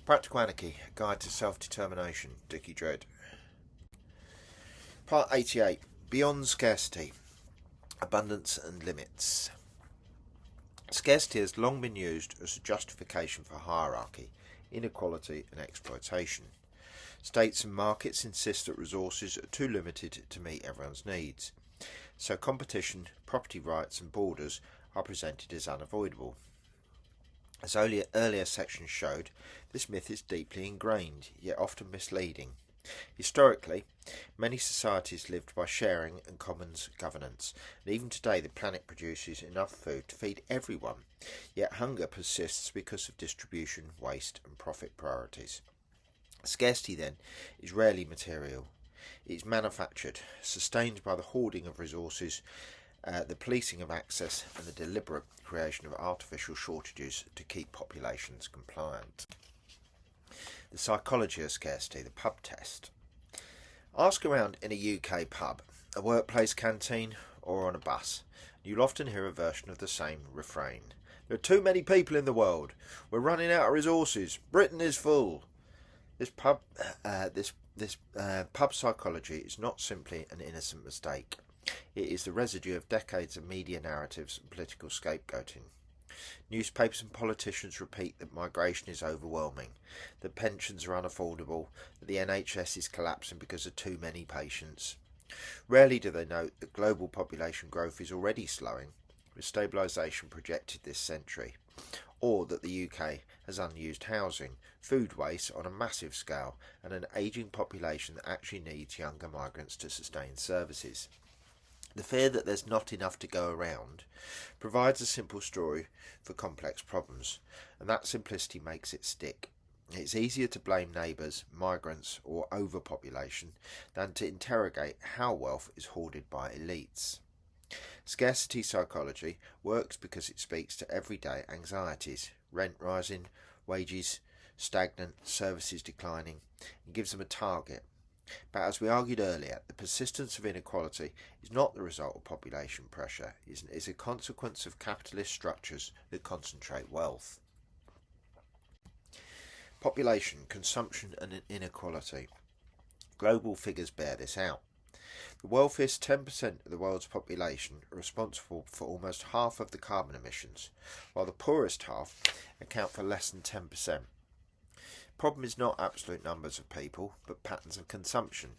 Practical Anarchy, Guide to Self-Determination, Dickie Dredd. Part 88, Beyond Scarcity, Abundance and Limits. Scarcity has long been used as a justification for hierarchy, inequality and exploitation. States and markets insist that resources are too limited to meet everyone's needs, so competition, property rights and borders are presented as unavoidable. As earlier sections showed, this myth is deeply ingrained, yet often misleading. Historically, many societies lived by sharing and commons governance, and even today the planet produces enough food to feed everyone, yet hunger persists because of distribution, waste and profit priorities. Scarcity, then, is rarely material. It is manufactured, sustained by the hoarding of resources, the policing of access and the deliberate creation of artificial shortages to keep populations compliant. The psychology of scarcity, the pub test. Ask around in a UK pub, a workplace canteen or on a bus. You'll often hear a version of the same refrain. There are too many people in the world. We're running out of resources. Britain is full. This pub psychology is not simply an innocent mistake. It is the residue of decades of media narratives and political scapegoating. Newspapers and politicians repeat that migration is overwhelming, that pensions are unaffordable, that the NHS is collapsing because of too many patients. Rarely do they note that global population growth is already slowing, with stabilisation projected this century, or that the UK has unused housing, food waste on a massive scale, and an ageing population that actually needs younger migrants to sustain services. The fear that there's not enough to go around provides a simple story for complex problems, and that simplicity makes it stick. It's easier to blame neighbours, migrants or overpopulation than to interrogate how wealth is hoarded by elites. Scarcity psychology works because it speaks to everyday anxieties, rent rising, wages stagnant, services declining, and gives them a target. But as we argued earlier, the persistence of inequality is not the result of population pressure, it is a consequence of capitalist structures that concentrate wealth. Population, consumption and inequality. Global figures bear this out. The wealthiest 10% of the world's population are responsible for almost half of the carbon emissions, while the poorest half account for less than 10%. Problem is not absolute numbers of people, but patterns of consumption.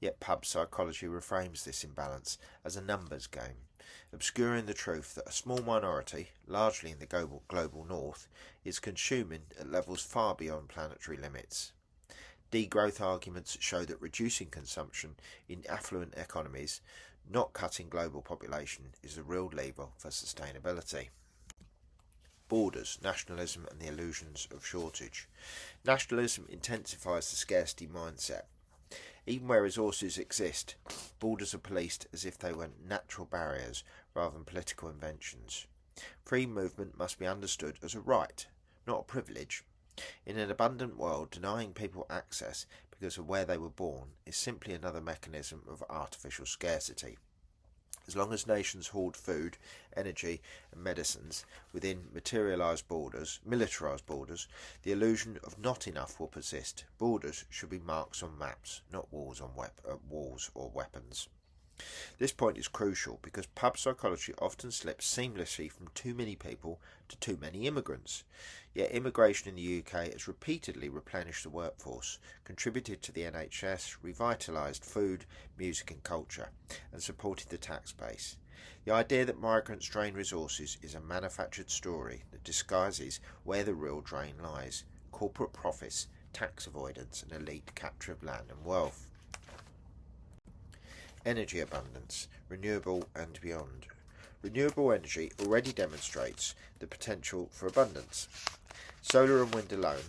Yet pub psychology reframes this imbalance as a numbers game, obscuring the truth that a small minority, largely in the global north, is consuming at levels far beyond planetary limits. Degrowth arguments show that reducing consumption in affluent economies, not cutting global population, is the real lever for sustainability. Borders, nationalism and the illusions of shortage. Nationalism intensifies the scarcity mindset. Even where resources exist, borders are policed as if they were natural barriers rather than political inventions. Free movement must be understood as a right, not a privilege. In an abundant world, denying people access because of where they were born is simply another mechanism of artificial scarcity. As long as nations hoard food, energy and medicines within militarised borders, the illusion of not enough will persist. Borders should be marks on maps, not walls or weapons. This point is crucial because pub psychology often slips seamlessly from too many people to too many immigrants. Yet immigration in the UK has repeatedly replenished the workforce, contributed to the NHS, revitalised food, music and culture, and supported the tax base. The idea that migrants drain resources is a manufactured story that disguises where the real drain lies: corporate profits, tax avoidance and elite capture of land and wealth. Energy abundance, renewable and beyond. Renewable energy already demonstrates the potential for abundance. Solar and wind alone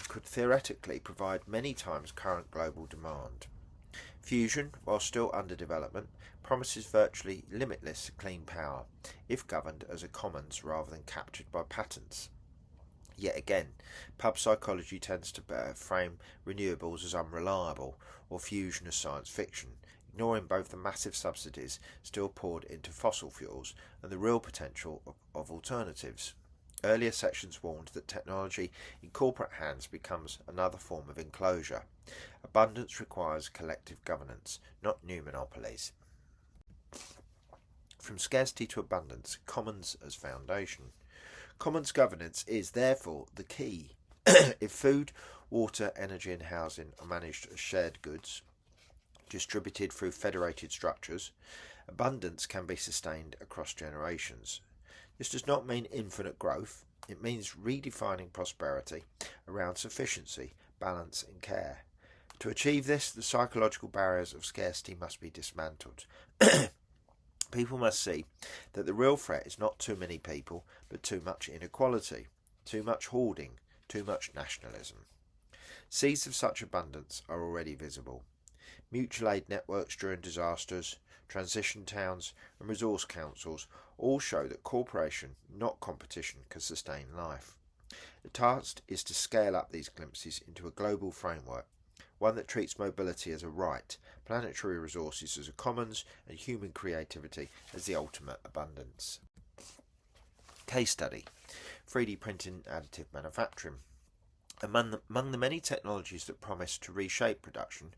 could theoretically provide many times current global demand. Fusion, while still under development, promises virtually limitless clean power, if governed as a commons rather than captured by patents. Yet again, pub psychology tends to frame renewables as unreliable or fusion as science fiction, ignoring both the massive subsidies still poured into fossil fuels and the real potential of alternatives. Earlier sections warned that technology in corporate hands becomes another form of enclosure. Abundance requires collective governance, not new monopolies. From scarcity to abundance, commons as foundation. Commons governance is therefore the key. If food, water, energy and housing are managed as shared goods, distributed through federated structures, abundance can be sustained across generations. This does not mean infinite growth, it means redefining prosperity around sufficiency, balance and care. To achieve this, the psychological barriers of scarcity must be dismantled. People must see that the real threat is not too many people, but too much inequality, too much hoarding, too much nationalism. Seeds of such abundance are already visible. Mutual aid networks during disasters, transition towns and resource councils all show that cooperation, not competition, can sustain life. The task is to scale up these glimpses into a global framework, one that treats mobility as a right, planetary resources as a commons, and human creativity as the ultimate abundance. Case study: 3D printing additive manufacturing. Among the many technologies that promise to reshape production,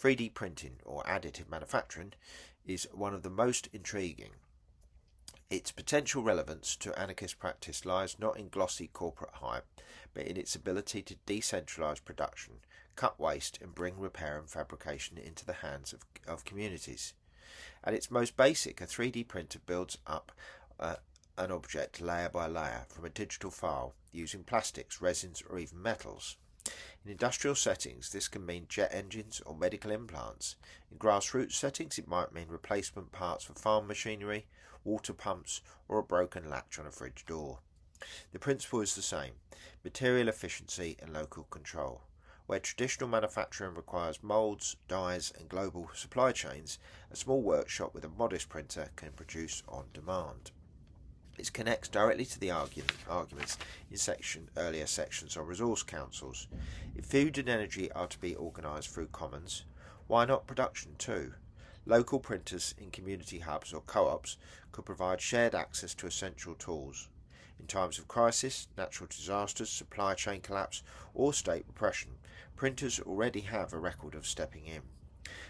3D printing, or additive manufacturing, is one of the most intriguing. Its potential relevance to anarchist practice lies not in glossy corporate hype, but in its ability to decentralise production, cut waste and bring repair and fabrication into the hands of communities. At its most basic, a 3D printer builds up an object layer by layer from a digital file using plastics, resins or even metals. In industrial settings, this can mean jet engines or medical implants. In grassroots settings, it might mean replacement parts for farm machinery, water pumps or a broken latch on a fridge door. The principle is the same: material efficiency and local control. Where traditional manufacturing requires moulds, dyes and global supply chains, a small workshop with a modest printer can produce on demand. It connects directly to the arguments in earlier sections on resource councils. If food and energy are to be organised through commons, why not production too? Local printers in community hubs or co-ops could provide shared access to essential tools. In times of crisis, natural disasters, supply chain collapse or state repression, printers already have a record of stepping in.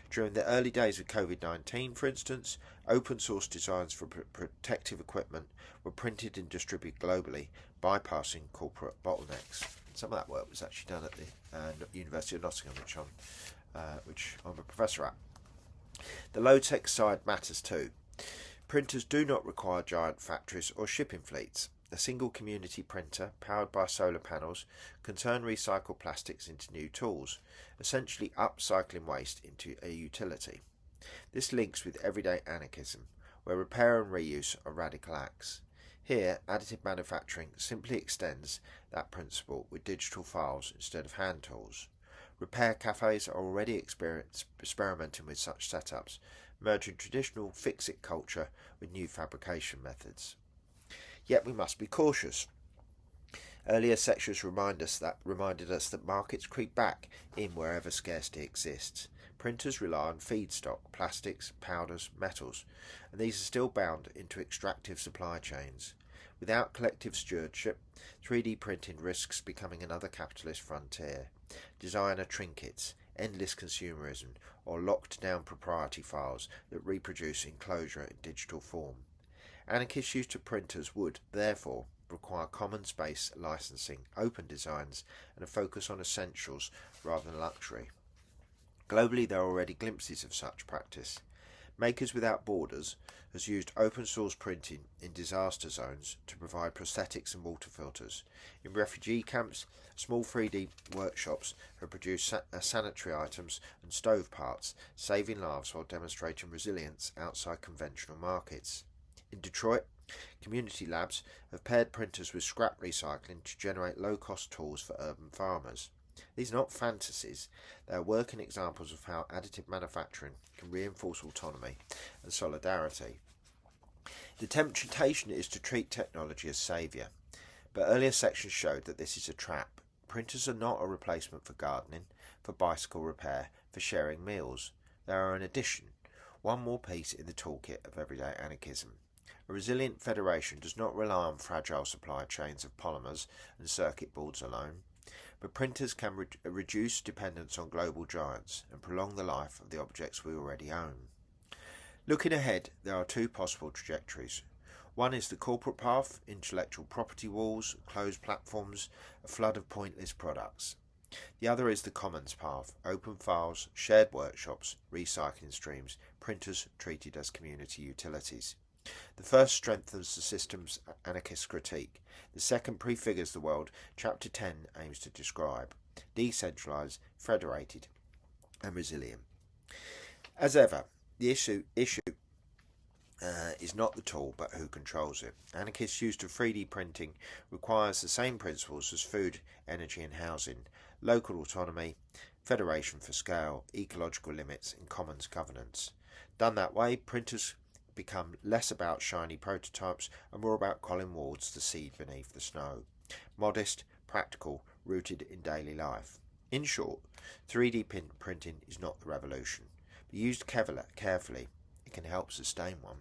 During the early days of COVID-19, for instance, open source designs for protective equipment were printed and distributed globally, bypassing corporate bottlenecks. Some of that work was actually done at the University of Nottingham, which I'm a professor at. The low-tech side matters too. Printers do not require giant factories or shipping fleets. A single community printer, powered by solar panels, can turn recycled plastics into new tools, essentially upcycling waste into a utility. This links with everyday anarchism, where repair and reuse are radical acts. Here, additive manufacturing simply extends that principle with digital files instead of hand tools. Repair cafes are already experimenting with such setups, merging traditional fix-it culture with new fabrication methods. Yet we must be cautious. Earlier sections reminded us that markets creep back in wherever scarcity exists. Printers rely on feedstock, plastics, powders, metals, and these are still bound into extractive supply chains. Without collective stewardship, 3D printing risks becoming another capitalist frontier. Designer trinkets, endless consumerism, or locked down propriety files that reproduce enclosure in digital form. Anarchist use of printers would, therefore, require common space licensing, open designs, and a focus on essentials rather than luxury. Globally, there are already glimpses of such practice. Makers Without Borders has used open source printing in disaster zones to provide prosthetics and water filters. In refugee camps, small 3D workshops have produced sanitary items and stove parts, saving lives while demonstrating resilience outside conventional markets. In Detroit, community labs have paired printers with scrap recycling to generate low-cost tools for urban farmers. These are not fantasies, they are working examples of how additive manufacturing can reinforce autonomy and solidarity. The temptation is to treat technology as saviour, but earlier sections showed that this is a trap. Printers are not a replacement for gardening, for bicycle repair, for sharing meals. They are an addition, one more piece in the toolkit of everyday anarchism. A resilient federation does not rely on fragile supply chains of polymers and circuit boards alone, but printers can reduce dependence on global giants and prolong the life of the objects we already own. Looking ahead, there are two possible trajectories. One is the corporate path, intellectual property walls, closed platforms, a flood of pointless products. The other is the commons path, open files, shared workshops, recycling streams, printers treated as community utilities. The first strengthens the system's anarchist critique. The second prefigures the world Chapter 10 aims to describe: decentralised, federated and resilient. As ever, the issue is not the tool but who controls it. Anarchists' use of 3D printing requires the same principles as food, energy and housing: local autonomy, federation for scale, ecological limits and commons governance. Done that way, printers become less about shiny prototypes and more about Colin Ward's The Seed Beneath the Snow. Modest, practical, rooted in daily life. In short, 3D printing is not the revolution, but used carefully, it can help sustain one.